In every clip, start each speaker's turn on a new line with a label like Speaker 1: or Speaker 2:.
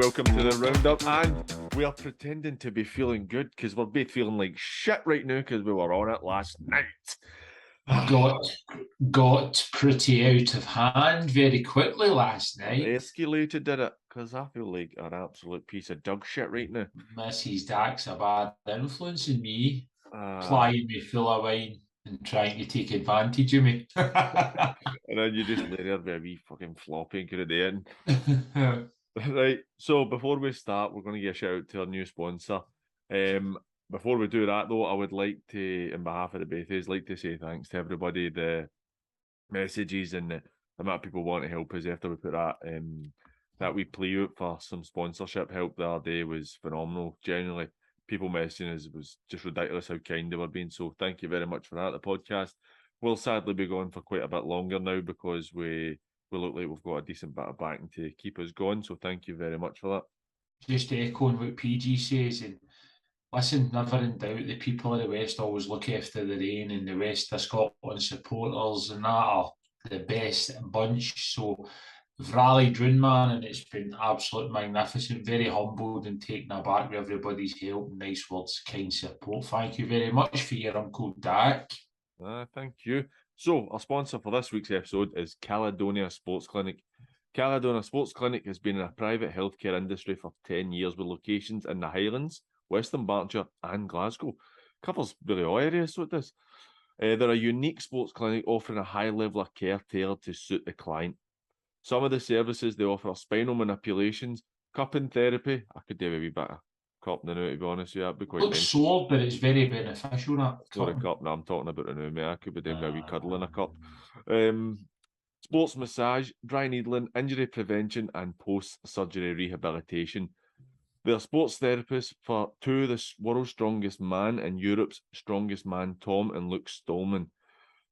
Speaker 1: welcome to the roundup. And we are pretending to be feeling good because we're both feeling like shit right now because we were on it last night.
Speaker 2: Got pretty out of hand very quickly last night.
Speaker 1: Escalated, did it? Because I feel like an absolute piece of dog shit right now.
Speaker 2: Mrs. Dack's a bad influence on me, plying me full of wine and trying to take advantage of me.
Speaker 1: And then you just lay there with a wee fucking floppy at the end. Right, so before we start, we're going to give a shout out to our new sponsor. Before we do that, though, I would like to, on behalf of the Bethies, like to say thanks to everybody. The messages and the amount of people want to help us after we put that we play out for some sponsorship help the other day was phenomenal. Genuinely, people messaging us was just ridiculous how kind they were being. So thank you very much for that. The podcast will sadly be going for quite a bit longer now because we look like we've got a decent bit of backing to keep us going. So thank you very much for that.
Speaker 2: Just echoing what PG says, and listen, never in doubt, the people of the West always look after the rain, and the West of Scotland supporters and that are the best bunch. So we've rallied round, man, and it's been absolutely magnificent. Very humbled and taken aback with everybody's help, nice words, kind support. Thank you very much for your Uncle Dak.
Speaker 1: Thank you. So, our sponsor for this week's episode is Caledonia Sports Clinic. Caledonia Sports Clinic has been in a private healthcare industry for 10 years with locations in the Highlands, Western Berkshire and Glasgow. Covers really all areas, so it does. They're a unique sports clinic offering a high level of care tailored to suit the client. Some of the services they offer are spinal manipulations, cupping therapy. I could do a wee bit of cupping now, to be honest with you. That'd be quite
Speaker 2: Looks sore, but it's very beneficial. That
Speaker 1: not a cup. No, I'm talking about it now, mate. I could be doing a wee cuddle in a cup.
Speaker 2: Mm.
Speaker 1: Sports massage, dry needling, injury prevention, and post-surgery rehabilitation. They're sports therapists for two of the world's strongest man and Europe's strongest man, Tom and Luke Stallman.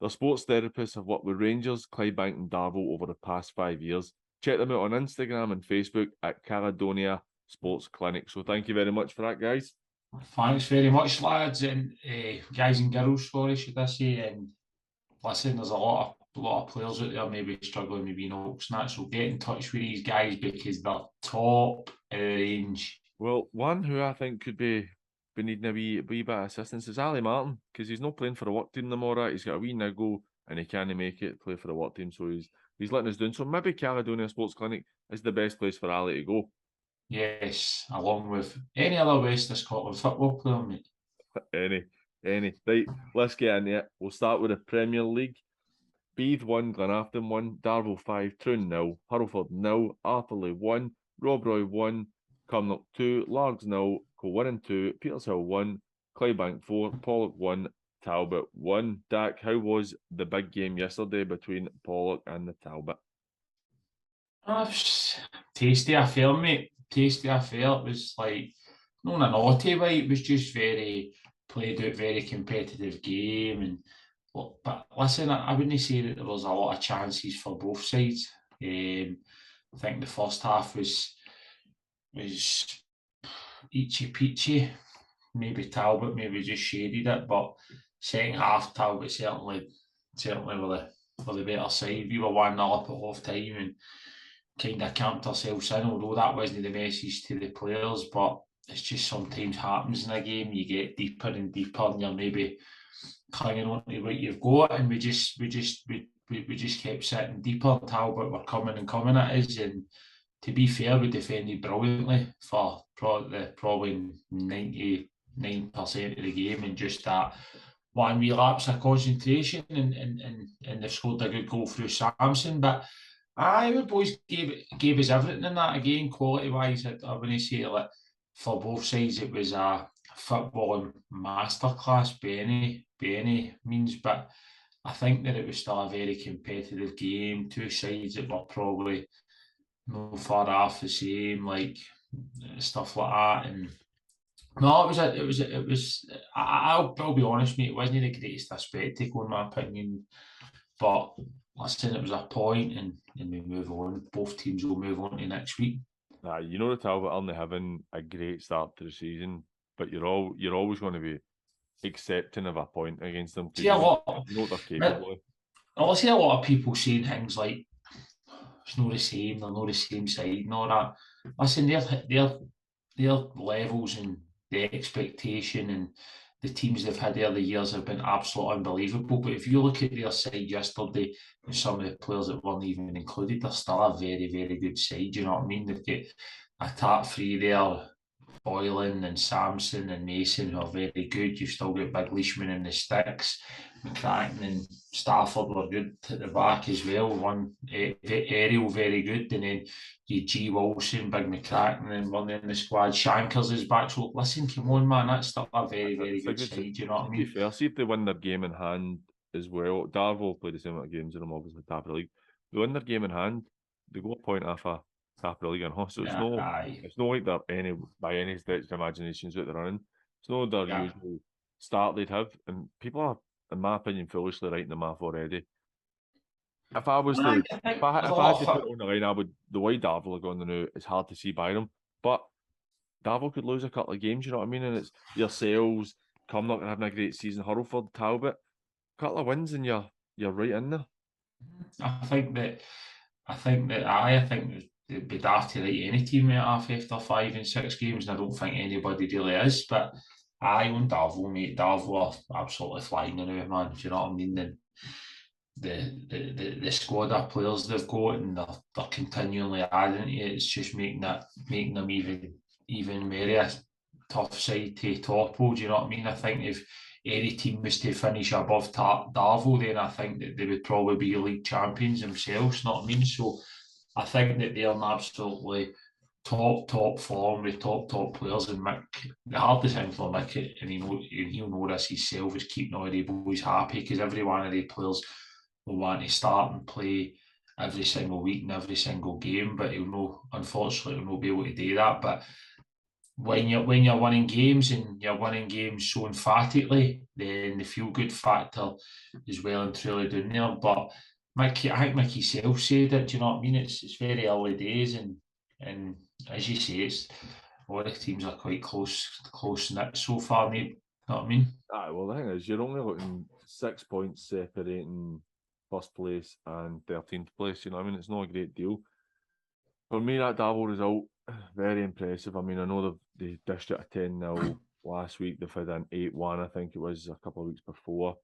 Speaker 1: Their sports therapists have worked with Rangers, Clydebank and Darvel over the past 5 years. Check them out on Instagram and Facebook at Caledonia Sports Clinic. So thank you very much for that, guys.
Speaker 2: Thanks very much, lads, and guys and girls, sorry, should I say. And listen, there's a lot of players out there maybe struggling with being Oaks and that, so get in touch with these guys because they're top of the range.
Speaker 1: Well, one who I think could be needing a wee bit of assistance is Ali Martin, because he's not playing for the work team no more. He's got a wee niggle and he can't make it play for the work team, so he's letting us down. So maybe Caledonia Sports Clinic is the best place for Ali to go.
Speaker 2: Yes, along with any other West of Scotland football player, mate.
Speaker 1: Any. Right, let's get into it. We'll start with the Premier League. Beath 1, Glenafton 1, Darvel 5, Troon 0, Hurlford 0, Arthurlie 1, Robroy 1, Carluke 2, Largs 0, Colwyn 2, Petershill 1, Clydebank 4, Pollock 1, Talbot 1. Dak, how was the big game yesterday between Pollock and the Talbot?
Speaker 2: Tasty affair, mate. Tasty affair. It was like, not a naughty way, it was just played out very competitive game. And but listen, I wouldn't say that there was a lot of chances for both sides. I think the first half was eachy peachy. Maybe Talbot just shaded it, but second half Talbot certainly were the better side. We were 1-0 up at half time and kind of camped ourselves in, although that wasn't the message to the players, but it's just sometimes happens in a game. You get deeper and deeper and you're maybe clinging on to what you've got, and we just kept sitting deeper. Talbot were coming at us, and to be fair, we defended brilliantly for probably 99% of the game, and just that one relapse of concentration, and they've scored a good goal through Samson. But our boys gave us everything in that again, quality wise. I wouldn't say that for both sides it was a footballing masterclass by any means, but I think that it was still a very competitive game. Two sides that were probably no far off the same, like stuff like that. And no, it was. I'll be honest, mate. It wasn't the greatest of spectacle in my opinion, but listen, it was a point, and we move on. Both teams will move on to next week.
Speaker 1: You know the Talbot aren't having a great start to the season, but you're always going to be accepting of a point against them.
Speaker 2: See a lot.
Speaker 1: You know what they're capable of.
Speaker 2: I see a lot of people saying things like it's not the same. They're not the same side and all that. listen, their levels and the expectation and the teams they've had over the years have been absolutely unbelievable. But if you look at their side yesterday, with some of the players that weren't even included, they're still a very, very good side. You know what I mean? They've got a top three there, Boylan and Samson and Mason, who are very good. You've still got Big Leishman in the sticks. McCracken and Stafford were good at the back as well. One Ariel very good, and then you G Wilson, Big McCracken, and one in the squad. Shankers is back. So listen, come on, man, that's still a very, very good side. You know what I
Speaker 1: To be
Speaker 2: mean?
Speaker 1: fair, see if they win their game in hand as well. Darvel play the same amount of games, and I'm obviously top of the league. They win their game in hand, they go a point off a top of the league, and so
Speaker 2: Yeah, aye.
Speaker 1: it's no like they're any by any stretch of the imaginations that they're running. It's no their
Speaker 2: Yeah.
Speaker 1: usual start they'd have, and people are, in my opinion, foolishly writing them off already. If I was to,
Speaker 2: I think
Speaker 1: if
Speaker 2: there's a
Speaker 1: I had
Speaker 2: lot
Speaker 1: to
Speaker 2: of
Speaker 1: put it on the line, I would. The way Darvel are going now, it's hard to see by them, but Darvel could lose a couple of games. You know what I mean? And it's yourselves. Come not having a great season. Hurlford, Talbot, couple of wins, and you're right in there.
Speaker 2: I think that I think it'd be daft to write any team out off after 5 and 6 games, and I don't think anybody really is. But I own Darvel, mate. Darvel are absolutely flying now, man. Do you know what I mean? And the squad of players they've got, and they're continually adding to it. It's just making them even more tough side to topple. Do you know what I mean? I think if any team was to finish above Darvel, then I think that they would probably be league champions themselves. Know what I mean? So I think that they're an absolutely top form with top players. And Mick, the hardest thing for Mick, and he'll know this himself, is keeping all the boys happy, because every one of the players will want to start and play every single week and every single game. But unfortunately, he'll not be able to do that. But when you're winning games, and you're winning games so emphatically, then the feel good factor is well and truly down there. But Mickey, I think Mickey self said it. Do you know what I mean? It's very early days, and as you say, it's all the teams are quite close knit so far, mate. You know what I mean?
Speaker 1: Well, the thing is, you're only looking 6 points separating first place and 13th place. You know what I mean? It's not a great deal. For me, that Davos result, very impressive. I mean, I know they dished it a 10-0 last week. They've had an 8-1, I think it was, a couple of weeks before.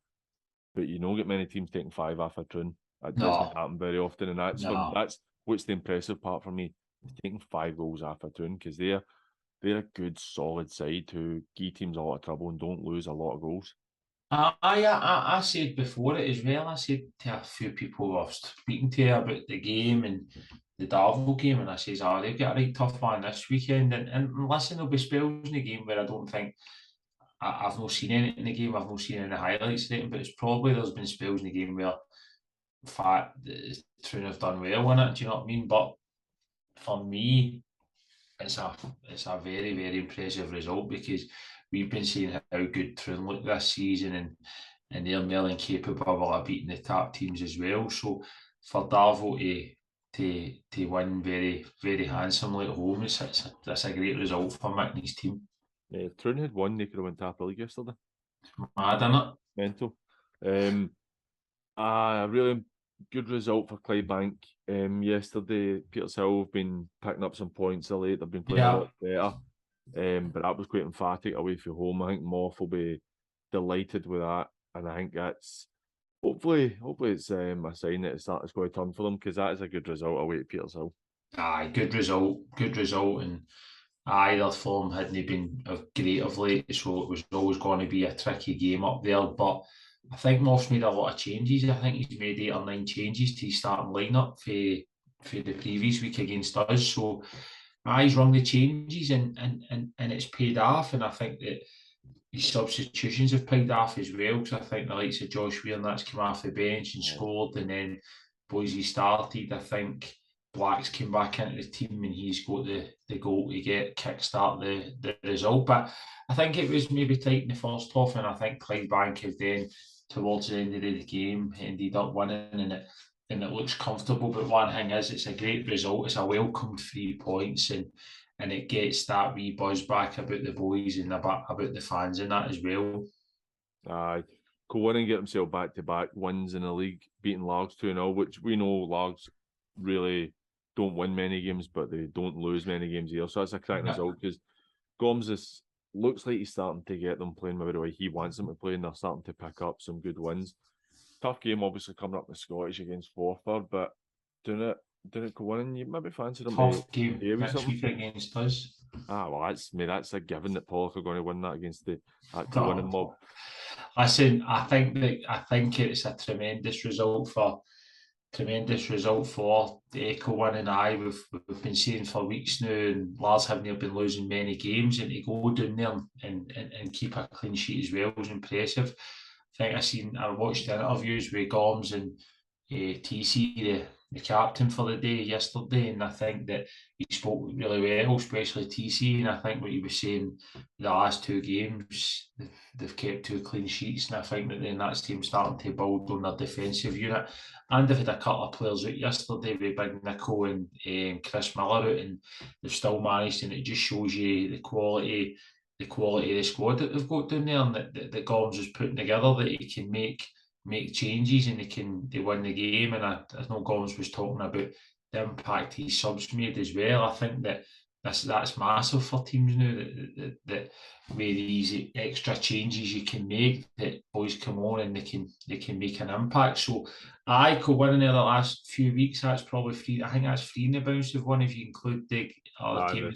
Speaker 1: But you don't get many teams taking 5 off a tune. That doesn't
Speaker 2: No,
Speaker 1: happen very often, and
Speaker 2: no.
Speaker 1: that's what's the impressive part for me. Taking 5 goals off a tune, because they're a good, solid side who give teams a lot of trouble and don't lose a lot of goals.
Speaker 2: I said before it as well. I said to a few people I was speaking to about the game and the Darvel game, and I says, "Oh, they've got a right tough one this weekend." And listen, there'll be spells in the game where I don't think I've not seen anything in the game. I've not seen any highlights of it, but it's probably there's been spells in the game where, in fact, Troon have done well in it. Do you know what I mean? But for me, it's a very, very impressive result, because we've been seeing how good Troon look this season, and they're more than capable of beating the top teams as well. So for Darvel to win very, very handsomely at home, that's a great result for Mick and his team.
Speaker 1: Yeah, if Troon had won, they could have won top of the league yesterday.
Speaker 2: Mad, innit?
Speaker 1: Mental. A really good result for Clydebank yesterday. Petershill have been picking up some points of late. They've been playing a lot better. But that was quite emphatic away from home. I think Moff will be delighted with that, and I think that's hopefully it's a sign that it's going to turn for them, because that is a good result away at Petershill.
Speaker 2: Aye, good result, and their form hadn't been great of late, so it was always going to be a tricky game up there. But I think Moff's made a lot of changes. I think he's made 8 or 9 changes to his starting lineup for the previous week against us. So he's run the changes, and it's paid off. And I think that his substitutions have paid off as well, because I think the likes of Josh Weir, that's come off the bench and scored, and then Boise started. I think Black's came back into the team, and he's got the goal to get kickstart the result. But I think it was maybe tight in the first half, and I think Clydebank have then, towards the end of the game, ended up winning, and it looks comfortable. But one thing is, it's a great result. It's a welcomed 3 points, and it gets that wee buzz back about the boys and about the fans and that as well.
Speaker 1: Aye. Go in and get himself back-to-back wins in the league, beating Largs 2-0, which we know Largs really don't win many games, but they don't lose many games either. So that's a cracking result because Gomes looks like he's starting to get them playing maybe the way he wants them to play, and they're starting to pick up some good wins. Tough game, obviously, coming up with Scottish against Forfar, but didn't it go in? You maybe fancy them
Speaker 2: tough game next
Speaker 1: something.
Speaker 2: week against us.
Speaker 1: Well, that's a given that Pollock are going to win that against the winning mob.
Speaker 2: Listen, I think it's a tremendous result for the Echo one, and we've been saying for weeks now, and Lars haven't been losing many games, and to go down there and keep a clean sheet as well was impressive. I think I watched the interviews with Gomes and TC, the captain for the day yesterday, and I think that he spoke really well, especially TC, and I think what he was saying, the last two games they've kept 2 clean sheets, and I think that then that's team starting to build on their defensive unit. And they've had a couple of players out yesterday with Big Nico and Chris Miller out, and they've still managed, and it just shows you the quality of the squad that they've got down there, and that Gomes is putting together, that he can make changes and they win the game. And I know Gomes was talking about the impact his subs made as well. I think that that's massive for teams now, that with these extra changes you can make, that boys come on and they can make an impact. So I could win in the last few weeks. That's probably 3. I think that's 3 in the bounce of one if you include the other team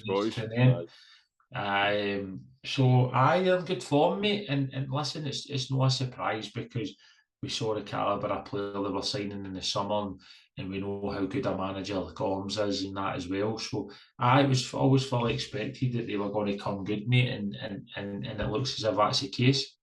Speaker 2: so they're in good form, mate. And listen, it's no surprise because we saw the calibre of player they were signing in the summer, and we know how good a manager Gomes is and that as well. So I was always fully expected that they were going to come good, mate, and it looks as if that's the case.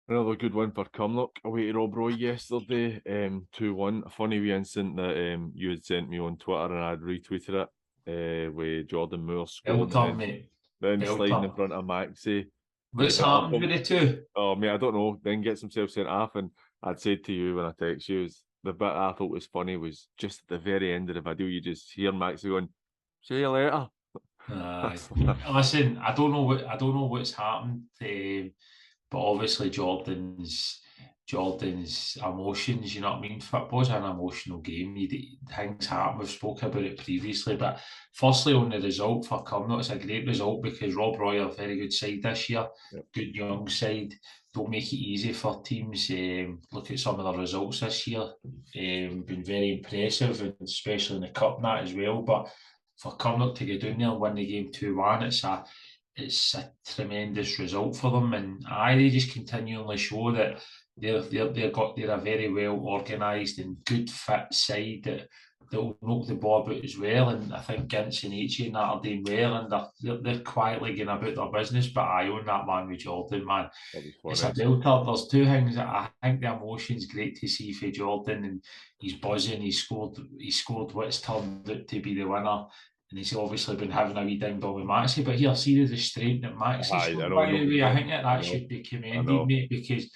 Speaker 1: Another good win for Carluke away to Rob Roy yesterday, 2-1. A funny wee incident that you had sent me on Twitter and I'd retweeted it with Jordan Moore scoring, then sliding in front of Maxi.
Speaker 2: What's happened with the two?
Speaker 1: Oh, mate, I don't know. Then gets himself sent off, and I'd said to you when I text you, the bit I thought was funny was just at the very end of the video, you just hear Maxi going, "See you later."
Speaker 2: Listen, I don't know what's happened, but obviously Jordan's emotions, you know what I mean? Football's an emotional game. Things happen. We've spoken about it previously, but firstly on the result for Carluke, it's a great result because Rob Roy are a very good side this year. Yep. Good young side. Don't make it easy for teams. Look at some of the results this year. Been very impressive, and especially in the cup and that as well. But for Carluke to get down there and win the game 2-1, it's a tremendous result for them, and they just continually show that they're a very well organised and good fit side that will knock the ball about as well. And I think Gintz and H and that are doing well, and they're quietly going about their business. But I own that man with Jordan, man. It's a build-up. There's 2 things that I think the emotion's great to see for Jordan, and he's buzzing. He scored what's turned out to be the winner. And he's obviously been having a wee ding-dong with Maxi, but here, see the restraint that Maxi showed, by the way. I think that should be commended, mate, because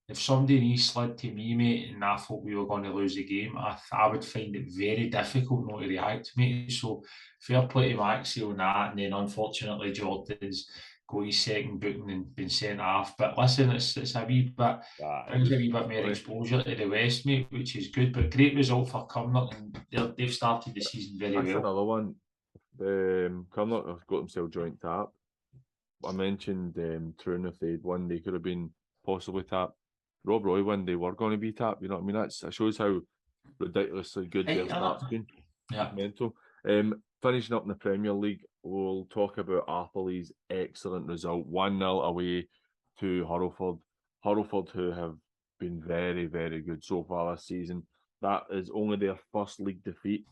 Speaker 2: if somebody slid to me, mate, and I thought we were going to lose the game, I would find it very difficult not to react, mate. So fair play to Maxi on that, and then unfortunately Jordan's got his second booking and been sent off. But listen, it's a wee bit, brings a wee bit more exposure to the West, mate, which is good. But great result for Carluke, and they've started the season very well.
Speaker 1: That's another one. Carluke have got themselves joint tap. I mentioned Troon, if they'd won, they could have been possibly tapped. Rob Roy won, they were going to be tapped. You know what I mean? That shows how ridiculously good their start's been.
Speaker 2: Yeah.
Speaker 1: Mental. Finishing up in the Premier League, we'll talk about Arthurlee's excellent result, 1-0 away to Hurlford. Hurlford, who have been very, very good so far this season. That is only their first league defeat.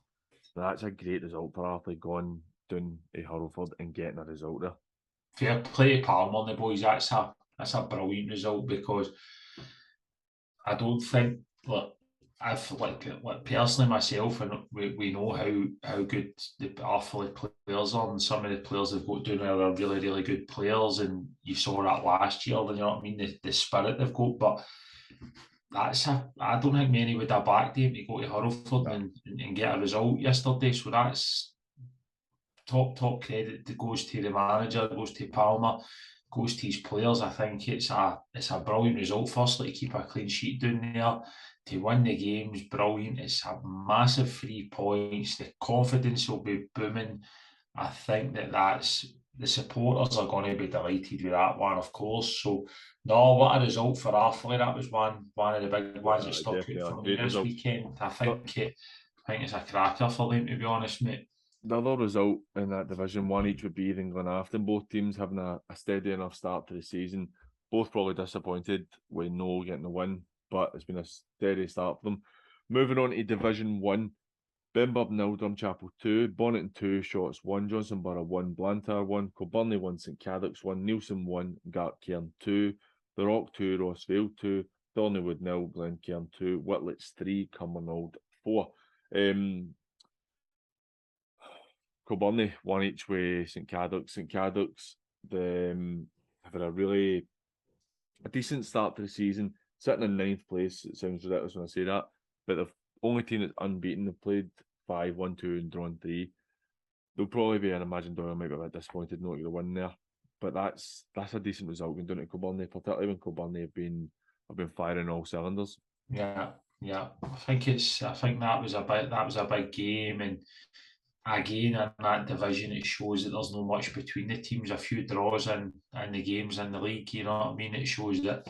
Speaker 1: That's a great result for Arthurlee, going down to Hurlford and getting a result there.
Speaker 2: Fair play to Palmer and the boys. That's a brilliant result, because I don't think, look, I've like personally myself, and we know how good the Arthurlee players are, and some of the players they've got down there are really, really good players, and you saw that last year. You know what I mean? The spirit they've got, but I don't think many would have backed him to go to Hurlford and get a result yesterday. So that's top credit that goes to the manager, goes to Palmer, goes to his players. I think it's a brilliant result. Firstly, to keep a clean sheet down there, to win the games, brilliant. It's a massive 3 points. The confidence will be booming. I think that's the supporters are going to be delighted with that one, of course. So, no, what a result for Arthur. That was one of the big ones that stuck out for me this weekend. I think it's a cracker for them, to be honest, mate.
Speaker 1: The other result in that Division 1 each would be Eden Glenafton. Both teams having a steady enough start to the season. Both probably disappointed with no getting the win, but it's been a steady start for them. Moving on to Division 1. Benburb 0, Drumchapel 2, Bonnet 2, Shotts 1, Johnsonborough 1, Blantyre 1, Kilburnley 1, St Cadoc's 1, Neilson 1, Gartcairn 2, The Rock 2, Rossvale 2, Thornywood 0, Glencairn 2, Whitlets 3, Cumbernauld 4. Kilburnley 1 each way, St Cadoc's. St Cadoc's have had a decent start to the season, sitting in 9th place. It sounds ridiculous when I say that, but the only team that's unbeaten. They've played 5, 1, 2 and drawn 3. They'll probably be, and imagine Doyle might be a bit disappointed not to get a win there, but that's a decent result going down to Kilburnley, particularly when Kilburnley have been firing all cylinders.
Speaker 2: Yeah. I think that was a big game, and again in that division it shows that there's not much between the teams. A few draws in the games in the league, you know what I mean? It shows that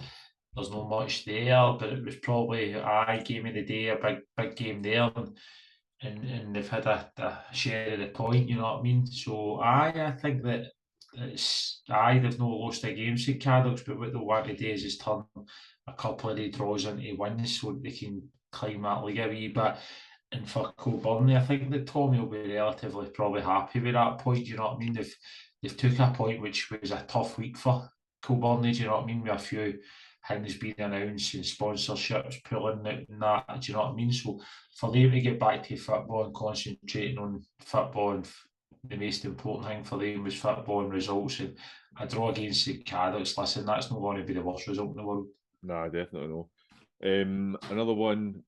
Speaker 2: there's not much there, but it was probably game of the day, a big game there, and they've had a share of the point, you know what I mean? So I think that they've not lost a game, St Cadoc's, but what they want to do is turn a couple of the draws into wins so they can climb that league a wee bit. And for Kilburnley, I think that Tommy will be relatively probably happy with that point. Do you know what I mean? They've took a point which was a tough week for Kilburnley. Do you know what I mean? With a few things being announced and sponsorships pulling out and that. Do you know what I mean? So for them to get back to football and concentrating on football, and the most important thing for them was football and results, and a draw against St Cadoc's, listen, that's not going to be the worst result in the world.
Speaker 1: Nah, definitely no. Another one,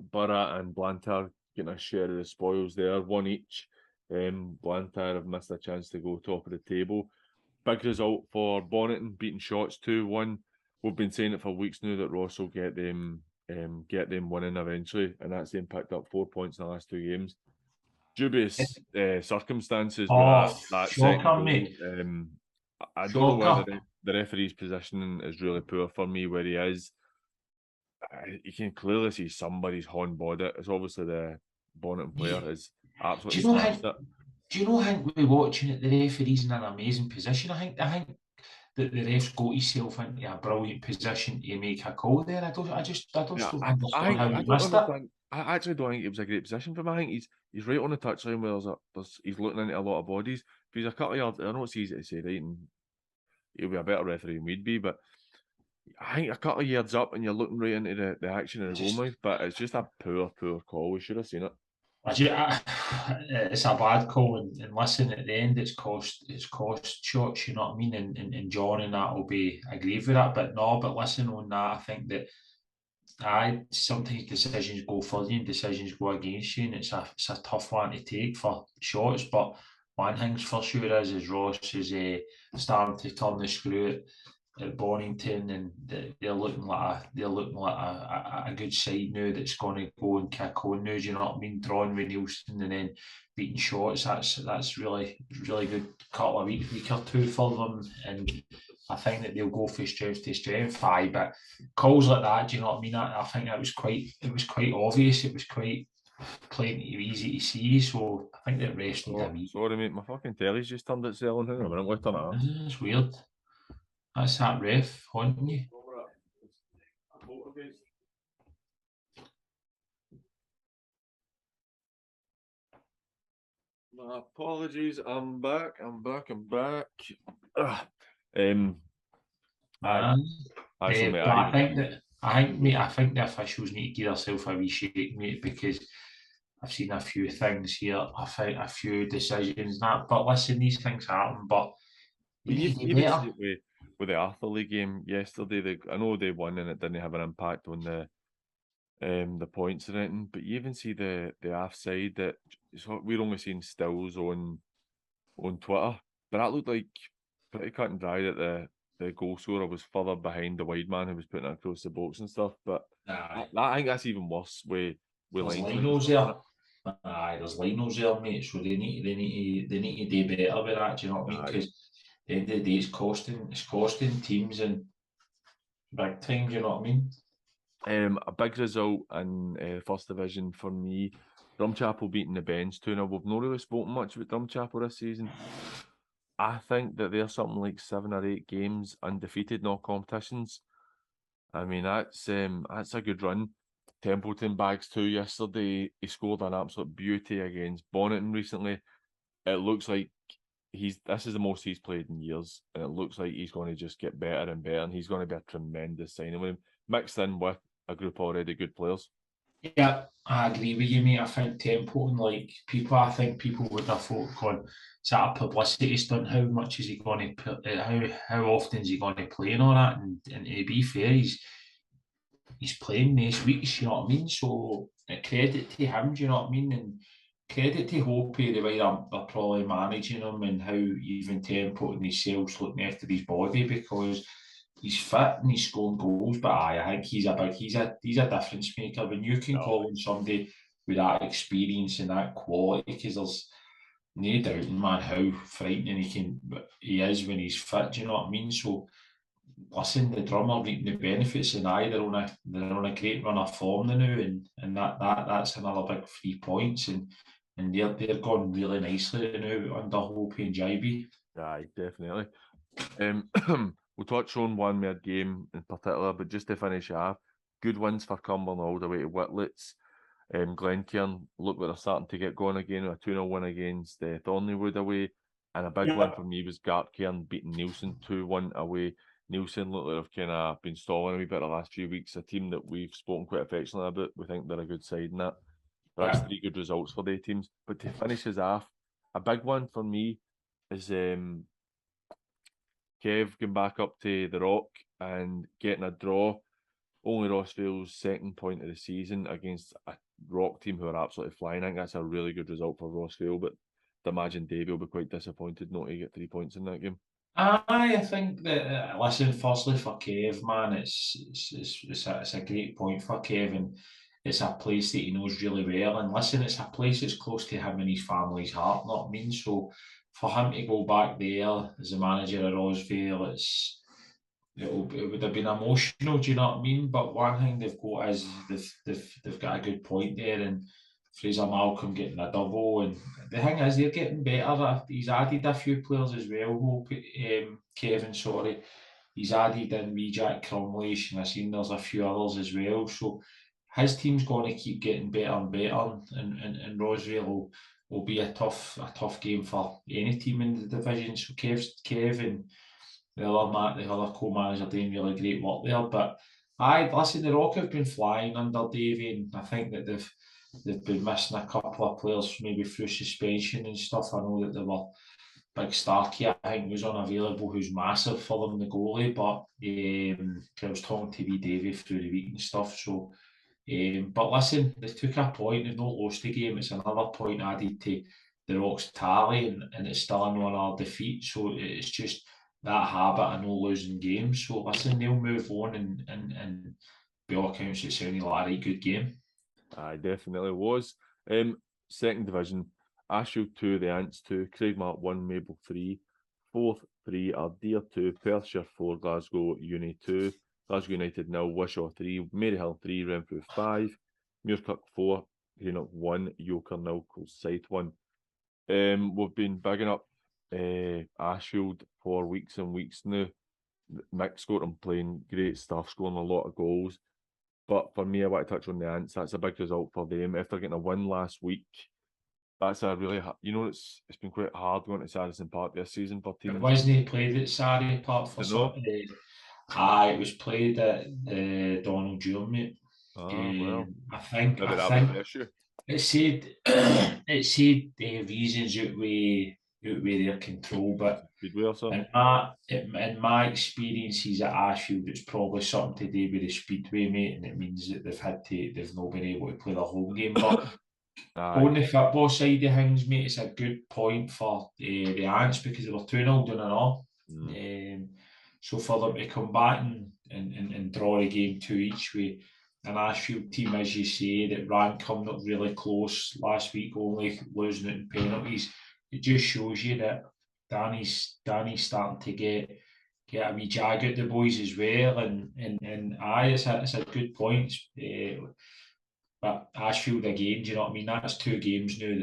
Speaker 1: Borough and Blantyre getting a share of the spoils there, 1 each. Blantyre have missed a chance to go top of the table. Big result for Bonneton, beating Shotts 2-1. We've been saying it for weeks now that Ross will get them winning eventually, and that's them picked up 4 points in the last 2 games. Dubious circumstances with that second goal.
Speaker 2: Mate.
Speaker 1: I don't know whether the referee's positioning is really poor for me where he is. You can clearly see somebody's horn-bodied it. It's obviously the Bonneton player is absolutely smashed it.
Speaker 2: Do you know, I think we're watching it, the referee's in an amazing position. I think that the ref's got himself into a brilliant position to make a call there. I don't understand how he missed it.
Speaker 1: I actually don't think it was a great position for him. I think he's right on the touchline where he's looking into a lot of bodies. If he's a couple of yards, I know it's easy to say, right, and he'll be a better referee than we'd be, but I think a couple of yards up and you're looking right into the action in the goal mouth, but it's just a poor call. We should have seen it.
Speaker 2: It's a bad call, and listen, at the end it's cost Shotts, you know what I mean, and John and that will be aggrieved with that, but listen, on that, I think that sometimes decisions go for you and decisions go against you, and it's a tough one to take for Shotts, but one thing's for sure is Ross is starting to turn the screw at Bonington, and they're looking like a good side now that's going to go and kick on now. Do you know what I mean? Drawing with Neilson and then beating Shotts. That's really good couple of week or two for them, and I think that they'll go from strength to strength. But calls like that, do you know what I mean? I think it was quite obvious. It was quite plenty easy to see. So I think that rest need a week.
Speaker 1: Sorry, mate, my fucking telly's just turned itself on. Hang on a minute, we'll turn it off.
Speaker 2: It's weird. That's that ref haunting you.
Speaker 1: My apologies. I'm back.
Speaker 2: I think the officials need to give themselves a wee shake, mate, because I've seen a few things here. I think a few decisions that, but listen, these things happen. But
Speaker 1: even with the Arthur League game yesterday, I know they won and it didn't have an impact on the points or anything. But you even see the offside that we're only seeing stills on Twitter, but that looked like pretty cut and dry that the goal scorer was further behind the wide man who was putting it across the box and stuff. But I think that's even worse with linesmen and stuff in it.
Speaker 2: Aye, there's linos there, mate. So they need to do better with that. Do you know what I mean? Because at the end of the day, it's costing teams and big time. Do you know what I mean?
Speaker 1: A big result in first division for me. Drumchapel beating the Bens 2-0. We've not really spoken much about Drumchapel this season. I think that they're something like 7 or 8 games undefeated in all competitions. I mean, that's a good run. Templeton bags 2 yesterday. He scored an absolute beauty against Bonneton recently. It looks like this is the most he's played in years, and it looks like he's going to just get better and better, and he's going to be a tremendous signing with him, mixed in with a group of already good players.
Speaker 2: Yeah, I agree with you, mate. I think Templeton, I think people would have thought, going, is that a publicity stunt? How much is he going to, how often is he going to play and all that? And to be fair, he's playing this week, you know what I mean? So credit to him, do you know what I mean? And credit to Hopi, the way they're probably managing him and how even Templeton himself's looking after his body, because he's fit and he's scoring goals. But I think he's a difference maker. When you can call on somebody with that experience and that quality, because there's no doubting, man, how frightening he is when he's fit. Do you know what I mean? So listen, the drummer reaping the benefits, and they're on a great run of form now, and that's another big 3 points, and they're going really nicely now under Hopi and Jibey.
Speaker 1: Aye, definitely. We'll touch on one more game in particular, but just to finish off, good wins for Cumberland all the way to Whitlets. Glencairn look like they're starting to get going again with a 2-0 win against Thornleywood away, and a big one for me was Gartcairn beating Nielsen 2-1 away. Nielsen look like they've kind of been stalling a wee bit the last few weeks. A team that we've spoken quite affectionately about. We think they're a good side in that. That's 3 good results for their teams. But to finish us off, a big one for me is Kev going back up to the Rock and getting a draw. Only Rossvale's second point of the season against a Rock team who are absolutely flying. I think that's a really good result for Rossvale, but I imagine Davey will be quite disappointed not to get 3 points in that game.
Speaker 2: I think that, listen, firstly for Kev, man, it's a great point for Kev, and it's a place that he knows really well. And listen, it's a place that's close to him and his family's heart, not I mean. So for him to go back there as a manager at Rossvale, it would have been emotional, do you know what I mean? But one thing they've got is they've got a good point there, and Fraser Malcolm getting a double, and the thing is they're getting better. He's added a few players as well. Kevin, sorry, he's added in wee Jack Crumley, and I've seen there's a few others as well. So his team's going to keep getting better and better, and Rossvale will be a tough game for any team in the division. So Kevin. The other co-manager doing really great work there. But listen, the Rock have been flying under Davey, and I think that they've been missing a couple of players maybe through suspension and stuff. I know that they were Big Starkey, I think, was unavailable, who's massive for them, the goalie. But I was talking to wee Davey through the week and stuff. So, but listen, they took a point. They've not lost the game. It's another point added to the Rock's tally, and it's still in 1 defeat. So it's just that habit of no losing games. So listen, they'll move on, and by all accounts, it sounded like a right good game.
Speaker 1: I definitely was. Second division, Ashfield 2, the Ants 2, Craigmark 1, Maybole 3, 4th 3 are Deer 2, Perthshire 4, Glasgow Uni 2, Glasgow United 0, Wishaw 3, Maryhill 3, Renfrew 5, Muirkirk 4, Greenock 1, Yoker 0, Kilsyth 1. We've been bigging up Ashfield for weeks and weeks now. Mick's got them playing great stuff, scoring a lot of goals. But for me, I want to touch on the Ants. That's a big result for them. After getting a win last week, that's a really, it's been quite hard going to Saracen Park this season for teams.
Speaker 2: It wasn't played at Saracen Park for Saturday. It was played at Donald Dewar, mate.
Speaker 1: Well,
Speaker 2: I think it said reasons outweigh their control, but in my experiences at Ashfield, it's probably something to do with the Speedway, mate, and it means that they've not been able to play their home game. But on the football side of things, mate, it's a good point for the Ants because they were 2-0 down and all. So for them to come back and draw a game 2 each with an Ashfield team, as you say, that ran coming up really close last week, only losing it in penalties, it just shows you that Danny's starting to get a wee jag at the boys as well, and aye, it's a good point. But Ashfield again, do you know what I mean? That's 2 games now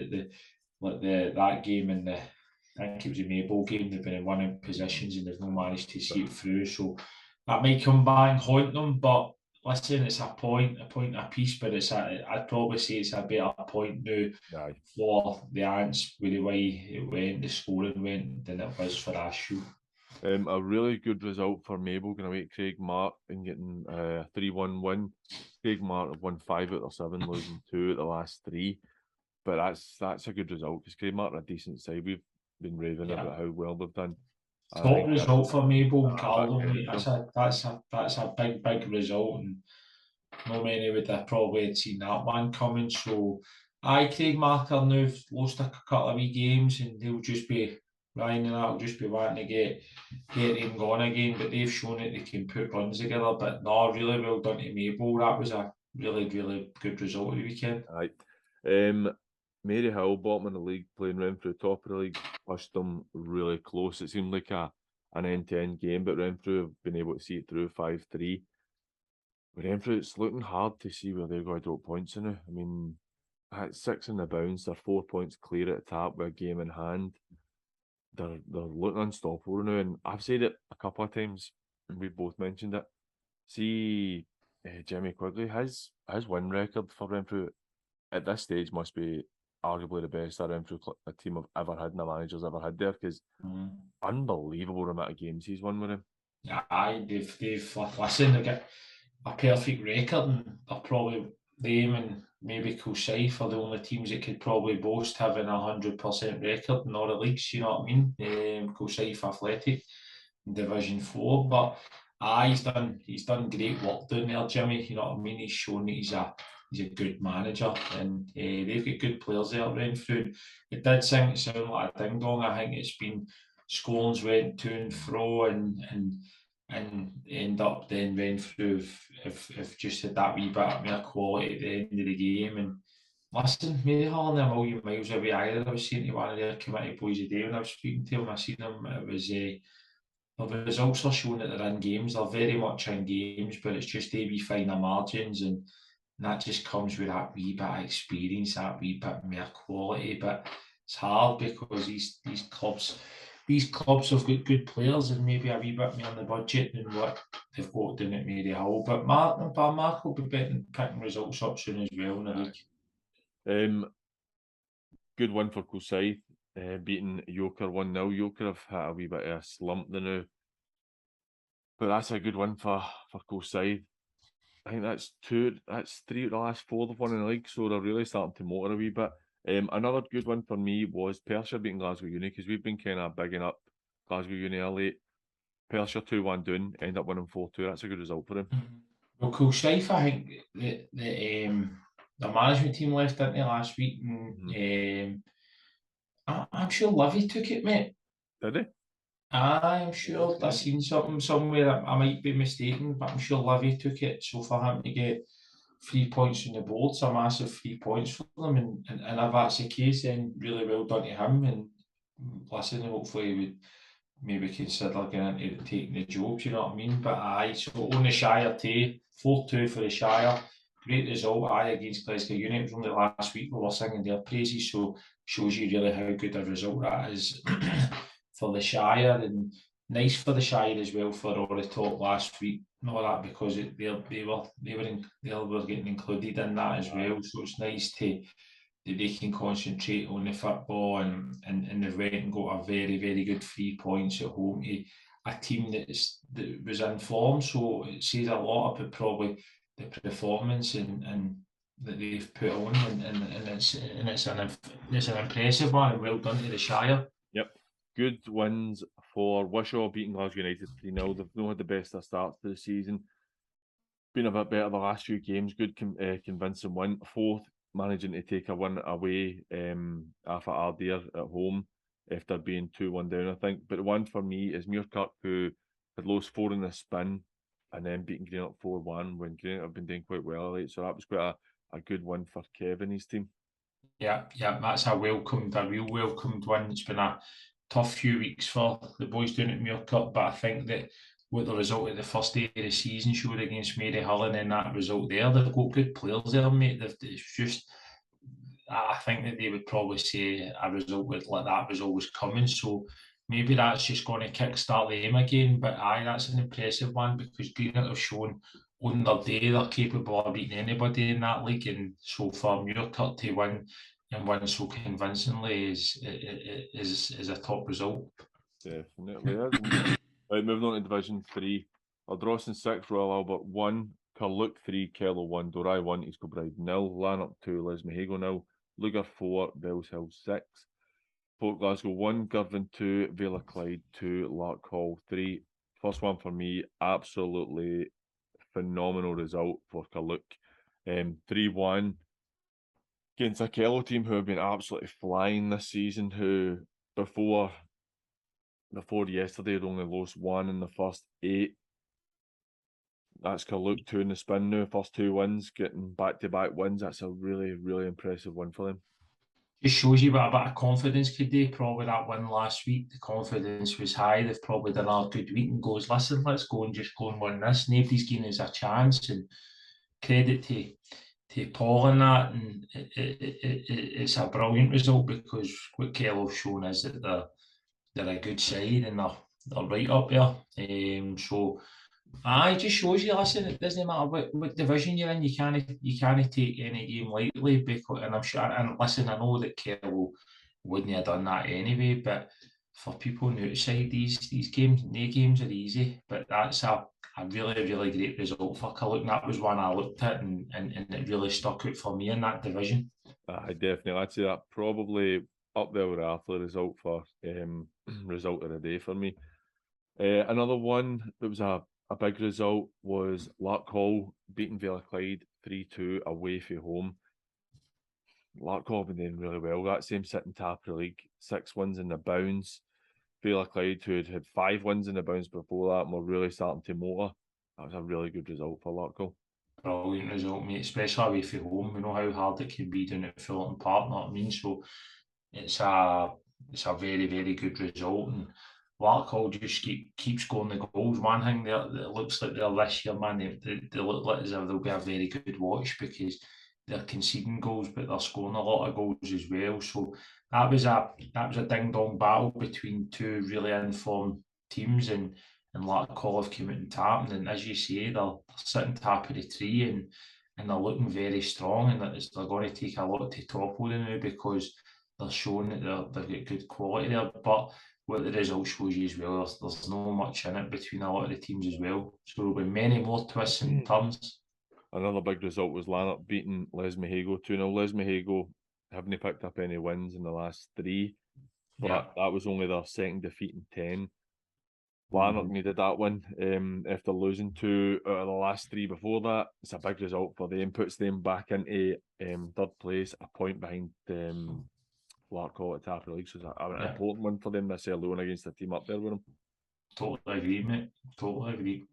Speaker 2: that that game and I think it was a Maybole game, they've been in winning positions and they've not managed to see it through. So that might come back and haunt them. But listen, it's a point a piece, but I'd probably say it's a better point now for the Ants with the way it went, the scoring went, than it was for Ashfield.
Speaker 1: A really good result for Maybole going away at Craigmark and getting a 3-1 win. Craigmark have won 5 out of 7, losing 2 at the last 3. But that's a good result because Craigmark are a decent side. We've been raving about how well they've done.
Speaker 2: Top result for Maybole and Carluke. That's a big result, and not many would have probably seen that one coming. So Craigmark are now lost a couple of wee games and they'll just be Ryan and that'll just be wanting to get them going again, but they've shown that they can put runs together. But no, really well done to Maybole. That was a really good result of the weekend.
Speaker 1: Maryhill, bottom of the league, playing Renfrew top of the league, pushed them really close. It seemed like an end-to-end game, but Renfrew have been able to see it through 5-3. With Renfrew, it's looking hard to see where they're going to drop points in now. I mean, at 6 in the bounce, they're 4 points clear at the top with a game in hand. They're looking unstoppable now, and I've said it a couple of times, and we've both mentioned it. See, Jimmy Quigley, his win record for Renfrew at this stage must be arguably the best a Renfrew team have ever had and a manager's ever had there, because unbelievable amount of games he's won with him.
Speaker 2: Aye, they've listen, they get a perfect record, and they're probably them and maybe Kilsyth are the only teams that could probably boast having 100% record in all the leagues, you know what I mean? Kilsyth Athletic in Division 4, but he's done great work down there, Jimmy, you know what I mean? He's shown that he's a good manager, and they've got good players there at Renfrew. It did sound like a ding dong. I think it's been Scones went to and fro and end up then Renfrew if just had that wee bit more quality at the end of the game. And listen, Maryhill are a million miles away either. I was saying to one of their committee boys today when I was speaking to him, I seen them, it was the results are showing that they're in games. They're very much in games, but it's just they wee finer margins, and that just comes with that wee bit of experience, that wee bit more quality. But it's hard because these clubs have got good players and maybe a wee bit more on the budget than what they've got down at Maryhill. But Mark will be picking results up soon as well in the league.
Speaker 1: Good win for Kilsyth, beating Yoker 1-0. Yoker have had a wee bit of a slump now, but that's a good win for Kilsyth. I think that's 3 out of the last 4 they've won in the league, so they're really starting to motor a wee bit. Another good one for me was Perthshire beating Glasgow Uni, because we've been kind of bigging up Glasgow Uni early. Perthshire 2-1 down, end up winning 4-2. That's a good result for them.
Speaker 2: Well, Kilsyth, I think the management team left, didn't they, last week? And I'm sure Livy took it, mate.
Speaker 1: Did he?
Speaker 2: I'm sure I've seen something somewhere. I might be mistaken, but I'm sure Livy took it. So for him to get 3 points on the board, it's a massive 3 points for them. And if that's the case, then really well done to him. And listen, hopefully he would maybe consider getting into taking the job, you know what I mean? But aye, so on the Shire too, 4-2 for the Shire. Great result, against Glasgow Uni. It was only last week we were singing their praises, so shows you really how good a result that is for the Shire, and nice for the Shire as well for all the talk last week. Not that because they were getting included in that as well, so it's nice that they can concentrate on the football, and they've went and got a very, very good 3 points at home to a team that was in form. So it says a lot about probably the performance and that they've put on, and it's an impressive one, and well done to the Shire.
Speaker 1: Yep, good wins for Wishaw beating Glasgow United 3-0. They've not had the best of starts to the season. Been a bit better the last few games. Good convincing win. 4th, managing to take a win away after Ardeer at home. after being 2-1 down, I think. But the one for me is Muirkirk, who had lost 4 in the spin and then beating Greenock 4-1 when Greenock have been doing quite well. Right? So that was quite a good one for Kev and his team.
Speaker 2: Yeah, that's a real welcomed win. It's been a tough few weeks for the boys doing at Muirkirk, but I think that with the result of the first day of the season showed against Maryhill and then that result there, they've got good players there, mate. It's just, I think that they would probably say a result like that was always coming. So maybe that's just going to kickstart the aim again. But aye, that's an impressive one because Greenock have shown on their day they're capable of beating anybody in that league. And so for Muirkirk to win and win so convincingly is a top result.
Speaker 1: Definitely is. Right, moving on to Division 3. Ardrossan 6, Royal Albert 1, Carluke 3, Kello 1, Dorai 1, East Kilbride 0, Lanark 2, Lismahago 0, Lugar 4, Bellshill 6, Port Glasgow 1, Girvan 2, Vela Clyde 2, Larkhall 3. First one for me, absolutely phenomenal result for Carluke. 3-1 against a Kello team who have been absolutely flying this season, who before yesterday had only lost 1 in the first 8. That's Carluke 2 in the spin now, first 2 wins, getting back-to-back wins. That's a really, really impressive win for them.
Speaker 2: Just shows you what a bit of confidence could do. Probably that win last week, the confidence was high. They've probably done a good week and goes, listen, let's go and just go and win this. Nobody's giving us a chance. And credit to Paul in that. And it's a brilliant result because what Kello's shown is that they're a good side and they're right up there. So it just shows you, listen, it doesn't matter what division you're in, you can't take any game lightly because, and I'm sure, and listen, I know that Kello wouldn't have done that anyway, but for people on the outside, these games, no games are easy, but that's a really, really great result for Carluke, and that was one I looked at and it really stuck out for me in that division.
Speaker 1: I definitely, I'd say that probably up there with Arthur result for result of the day for me. Another one that was a big result was Larkhall beating Vela Clyde 3-2 away from home. Larkhall have been doing really well. That same sitting top of the league, 6 wins in the bounds. Vela Clyde, who had 5 wins in the bounds before that, and were really starting to motor. That was a really good result for Larkhall.
Speaker 2: Brilliant result, mate, especially away from home. We know how hard it can be doing it at Fullerton Park, know what I mean? So it's a very, very good result. And Larkhall just keeps scoring the goals. One thing that looks like they're this year, man, they look like as if they'll be a very good watch because they're conceding goals, but they're scoring a lot of goals as well. So that was a ding dong battle between two really informed teams, and Larkhall have come out and tapped. And as you say, they're sitting top of the tree and they're looking very strong, and they're going to take a lot to topple them now because they're showing that they've got good quality there. But what the result shows you as well, there's not much in it between a lot of the teams as well. So there'll be many more twists and turns.
Speaker 1: Another big result was Lanark beating Lismahago 2-0. Lismahago haven't picked up any wins in the last 3, but that was only their second defeat in 10. Lanark needed that one after losing 2 out of the last 3 before that. It's a big result for them, puts them back into 3rd place, a point behind Larkhall at the top of the league. So it's an important one for them this alone against the team up there with them.
Speaker 2: Totally agree, mate. Totally agree.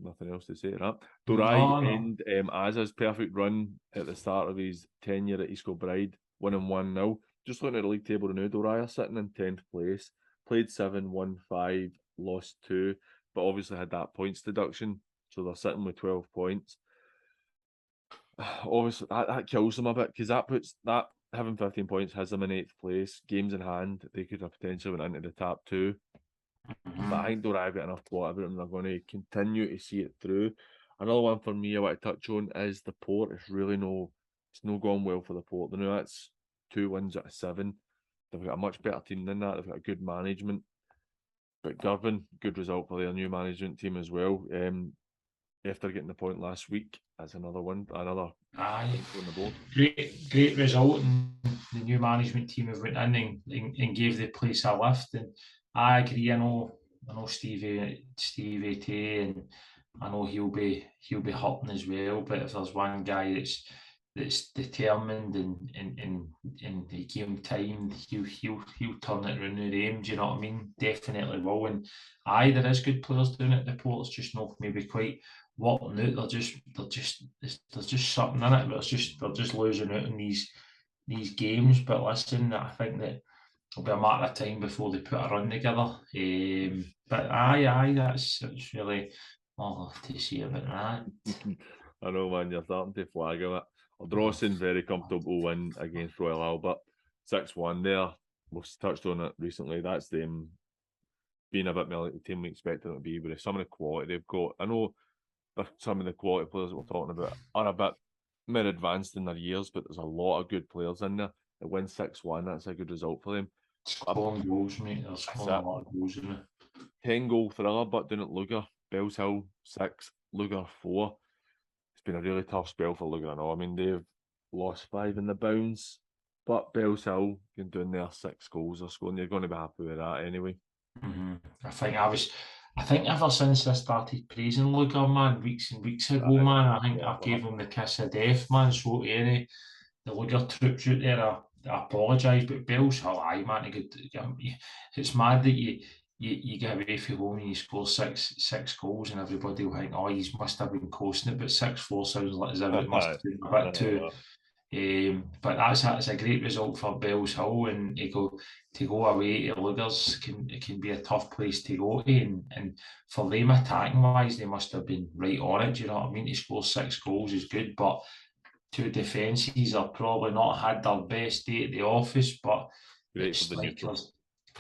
Speaker 1: Nothing else to say to that. Dorai end Azza's perfect run at the start of his tenure at East Kilbride, winning 1-0. Just looking at the league table now, Dorai are sitting in 10th place. Played 7, won 5, lost 2, but obviously had that points deduction, so they're sitting with 12 points. Obviously, that kills them a bit because that puts that having 15 points has them in 8th place. Games in hand, they could have potentially went into the top 2. But I think Dorai have got enough plot about them. They're going to continue to see it through. Another one for me I want to touch on is the Port. It's not going well for the Port. They know that's 2 wins out of 7. They've got a much better team than that. They've got good management. But Girvan, good result for their new management team as well. After getting the point last week, that's another one. On the board.
Speaker 2: Great result. And the new management team have went in and gave the place a lift. And I agree. I know Stevie Tay, and I know he'll be hurting as well. But if there's one guy that's that's determined and the game time, he'll turn it around the game. Do you know what I mean? Definitely will. And aye, there is good players doing it. The Port's just not maybe quite working out. There's just something in it, but they're just losing out in these games. But listen, I think that it'll be a matter of time before they put a run together. But aye, it's really all to see about that.
Speaker 1: I know, man, you're starting to flag him it. Drawson, very comfortable win against Royal Albert. 6-1 there. We've touched on it recently. That's them being a bit more like the team we expected them to be, with some of the quality they've got. I know some of the quality players that we're talking about are a bit more advanced in their years, but there's a lot of good players in there. They win 6-1, that's a good result for them.
Speaker 2: Scoring goals, mate. They're scoring a lot of goals in it.
Speaker 1: 10-goal thriller, but doing it Luger. Bells Hill 6, Luger 4. It's been a really tough spell for Luger. I know. I mean, they've lost 5 in the bounds, but Bells Hill can doing their 6 goals or scoring. You're going to be happy with that anyway.
Speaker 2: I think ever since I started praising Luger, man, weeks and weeks ago, man, I think I gave them the kiss of death, man. So to any the Luger troops out there, I apologise, but Bells Hill, aye, man, it's mad that you get away from home and you score six goals and everybody will think, oh, he must have been coasting it, but 6-4 sounds like as if it must have been a bit too. But that's a great result for Bells Hill, and to go away to Lugers can be a tough place to go to, and for them attacking wise, they must have been right on it. Do you know what I mean? To score 6 goals is good, but two defences are probably not had their best day at the office, but the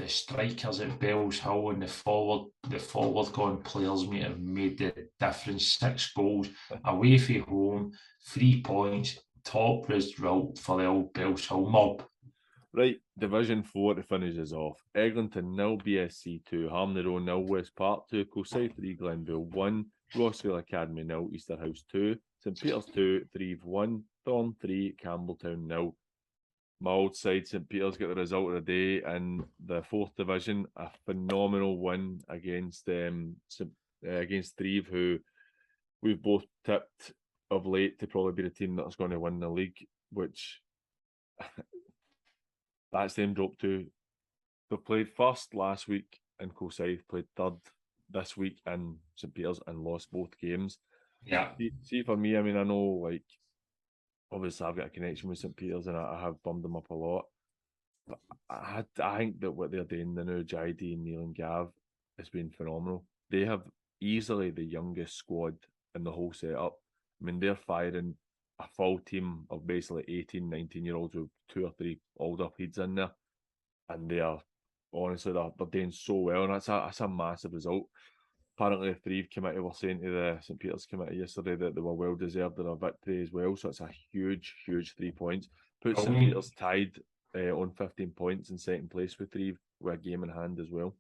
Speaker 2: strikers at Bells Hill and the forward going players, mate, have made the difference. 6 goals away from home, 3 points, top result for the old Bells Hill mob.
Speaker 1: Right, Division 4 to finishes off. Eglinton 0, BSC 2, Harmony 0, West Park 2, Coolside 3, Glenville 1, Rossville Academy 0, Easterhouse 2, St Peters 2, Threave 1, Thorn 3, Campbelltown 0. My old side, St Peters, get the result of the day in the 4th Division. A phenomenal win against Threave, who we've both tipped of late to probably be the team that's going to win the league, which that's them dropped to. They played first last week in Coolside, played third this week in St Peters and lost both games.
Speaker 2: Yeah.
Speaker 1: See, for me, I mean, I know, like, obviously I've got a connection with St Peters and I have bummed them up a lot. But I think that what they're doing, the new Jidey and Neil and Gav, has been phenomenal. They have easily the youngest squad in the whole setup. I mean, they're firing a full team of basically 18, 19-year-olds with 2 or 3 older kids in there. And they are, honestly, they're doing so well. And that's a massive result. Apparently, the Threave committee were saying to the St Peters committee yesterday that they were well deserved in a victory as well. So it's a huge 3 points. Puts St Peters tied on 15 points in second place with Threave, with a game in hand as well.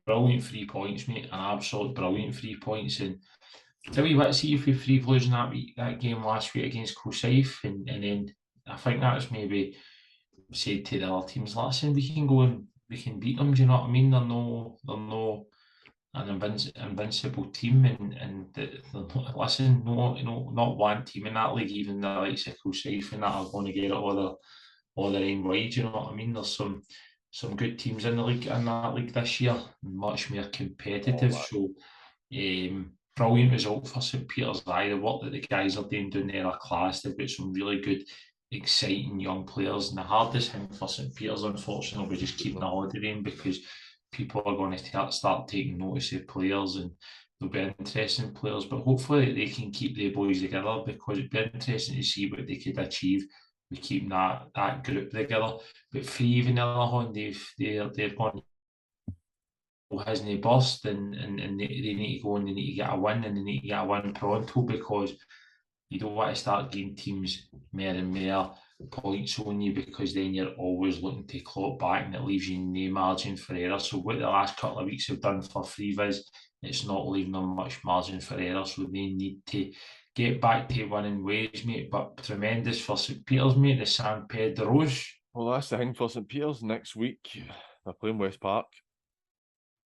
Speaker 2: Brilliant 3 points, mate. An absolute brilliant 3 points. And tell you what, see if we Threave losing that game last week against Coolsafe, and then I think that's maybe said to the other teams, listen, we can go and we can beat them. Do you know what I mean? They're no an invincible team, and listen, not one team in that league, even the likes of Coolsafe and that are going to get it all their own way. Do you know what I mean? There's some good teams in that league this year, much more competitive. So brilliant result for St Peters. The work that the guys are doing down there are class. They've got some really good, exciting young players, and the hardest thing for St Peters, unfortunately, will be just keeping the holiday in, because people are going to start taking notice of players, and there'll be interesting players. But hopefully they can keep the boys together, because it'd be interesting to see what they could achieve with keeping that group together. But Threave, on the other hand, they're going hasn't burst, and they need to go and they need to get a win, and they need to get a win pronto, because you don't want to start getting teams more and more points on you, because then you're always looking to claw back, and it leaves you no margin for error. So what the last couple of weeks have done for Threave is it's not leaving them much margin for error, so they need to get back to winning ways, mate. But tremendous for St Peters, mate, the San Pedros.
Speaker 1: Well, that's the thing for St Peters. Next week, they're playing West Park,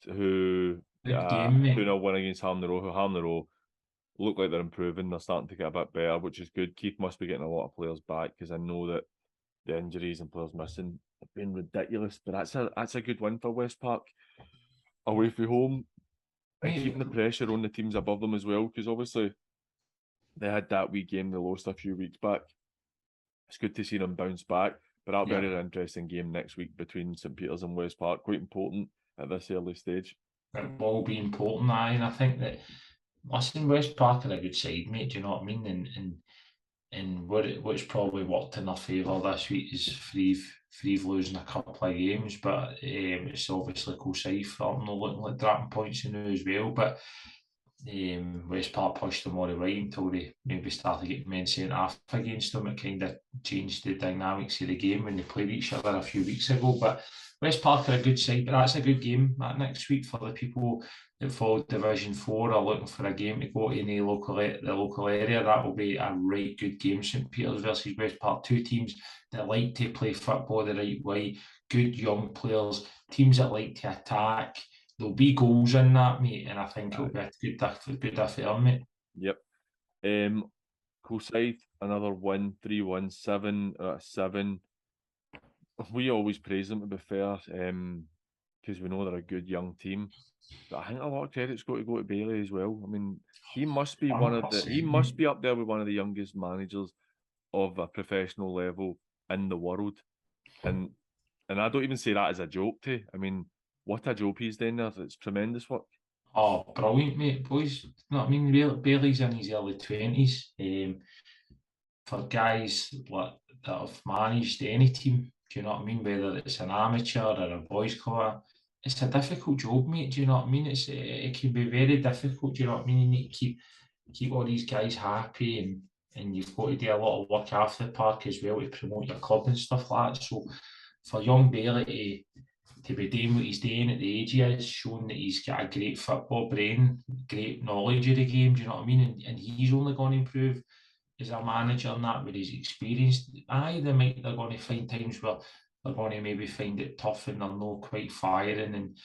Speaker 1: who
Speaker 2: Good game, mate.
Speaker 1: 2-0 win against Harmony Row. look like they're improving. They're starting to get a bit better, which is good. Keith must be getting a lot of players back, because I know that the injuries and players missing have been ridiculous. But that's a good win for West Park away from home, and keeping the pressure on the teams above them as well, because obviously they had that wee game they lost a few weeks back. It's good to see them bounce back, but that'll be a really interesting game next week between St Peters and West Park. Quite important at this early stage.
Speaker 2: It will be important, and I think that, listen, West Park are a good side, mate. Do you know what I mean? And what's probably worked in their favour this week is Threave losing a couple of games, but it's obviously Kilsyth for them not looking like dropping points in there as well. But West Park pushed them all the way until they maybe started getting men sent off against them. It kind of changed the dynamics of the game when they played each other a few weeks ago. But West Park are a good side, but that's a good game that next week for the people that follow Division 4 are looking for a game to go to in the local area. That will be a right good game. St Peters versus West Park, two teams that like to play football the right way, good young players, teams that like to attack. There'll be goals in that, mate, and I think it'll be a good affair, mate.
Speaker 1: Yep. Kilsyth, another win, 3-1, 7 out of 7. We always praise them, to be fair, because we know they're a good young team. But I think a lot of credit's got to go to Bailey as well. I mean, he must be he must be up there with one of the youngest managers of a professional level in the world. And I don't even say that as a joke to you. I mean, what a job he's doing there. It's tremendous work.
Speaker 2: Oh, brilliant, mate, boys. You know what I mean? Bailey's in his early 20s. For guys that have managed any team, do you know what I mean? Whether it's an amateur or a boys' club, it's a difficult job, mate. Do you know what I mean? It can be very difficult. Do you know what I mean? You need to keep all these guys happy, and you've got to do a lot of work after the park as well to promote your club and stuff like that. So for young Bailey to be doing what he's doing at the age he is, showing that he's got a great football brain, great knowledge of the game, do you know what I mean? And he's only going to improve as a manager and that with his experience. They're going to find times where they're going to maybe find it tough and they're not quite firing, and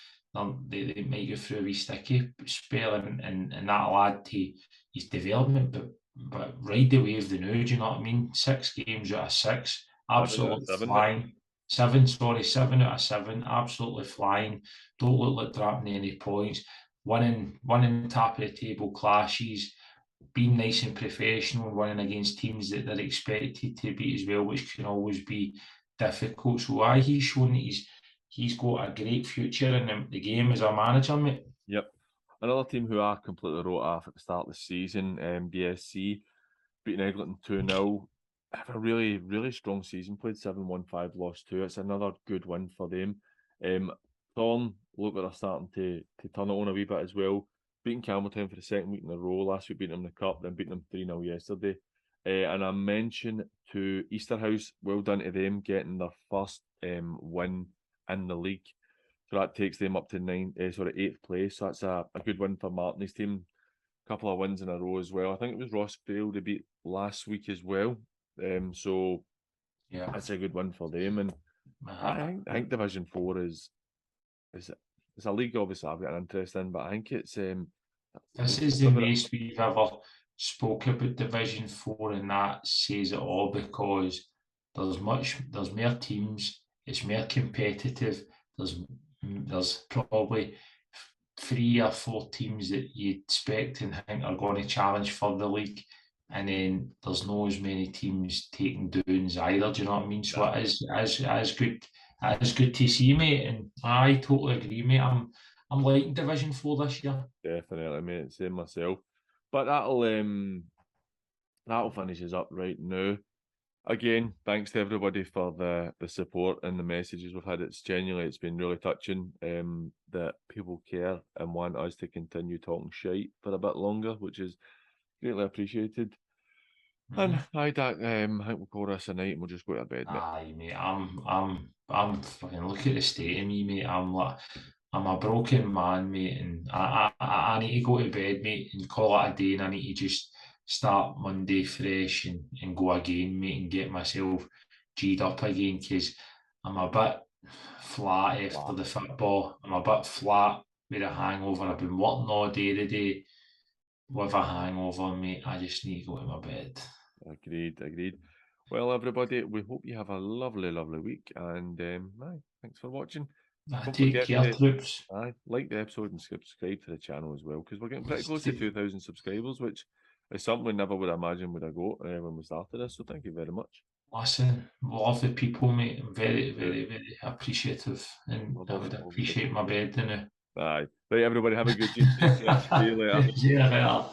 Speaker 2: they might go through a wee sticky spell, and that'll add to his development. But ride the wave the now, do you know what I mean? 6 games out of 6, absolutely flying. 7 out of 7, absolutely flying. Don't look like dropping any points. Winning top of the table clashes, being nice and professional, winning against teams that they're expected to beat as well, which can always be difficult. So he's shown that he's got a great future in the game as a manager, mate.
Speaker 1: Yep. Another team who I completely wrote off at the start of the season, BSC, beating Eglinton 2-0. Have a really, really strong season. Played 7-1-5, lost 2. It's another good win for them. Thorn look like they're starting to turn it on a wee bit as well. Beating Campbelltown for the second week in a row. Last week beating them in the cup, then beating them 3-0 yesterday. And I mentioned to Easterhouse, well done to them getting their first win in the league. So that takes them up to 8th place. So that's a good win for Martin's team. A couple of wins in a row as well. I think it was Rossvale they beat last week as well. So yeah, that's a good win for them. And I think Division 4 is a league obviously I've got an interest in, but I think it's
Speaker 2: this is the most we've ever spoke about Division 4, and that says it all, because there's more teams, it's more competitive, there's probably 3 or 4 teams that you expect and think are going to challenge for the league, and then there's not as many teams taking downs either, do you know what I mean? So it is good. It is good to see, mate, and I totally agree, mate. I'm liking Division 4 this year.
Speaker 1: Definitely, mate. Same myself. But that'll finish us up right now. Again, thanks to everybody for the support and the messages we've had. It's been really touching that people care and want us to continue talking shite for a bit longer, which is greatly appreciated. And I think we'll call this a night and we'll just go to bed, mate.
Speaker 2: Aye, mate. I'm fucking, look at the state of me, mate. I'm a broken man, mate, and I need to go to bed, mate, and call it a day, and I need to just start Monday fresh and go again, mate, and get myself G'd up again, because I'm a bit flat after the football. I'm a bit flat with a hangover. I've been working all day today. with a hangover, mate. I just need to go to my bed.
Speaker 1: Agreed. Well, everybody, we hope you have a lovely week, and thanks for watching. Don't
Speaker 2: Take
Speaker 1: forget
Speaker 2: care,
Speaker 1: to
Speaker 2: troops.
Speaker 1: like the episode and subscribe to the channel as well, because we're getting pretty close to 2,000 subscribers, which is something we never would imagine would have got when we started this. So thank you very much.
Speaker 2: Listen, love the people, mate. I'm very appreciative, and I would appreciate my bed now.
Speaker 1: Aye. Right, everybody, have a good day. Take care. See you later.
Speaker 2: See you later.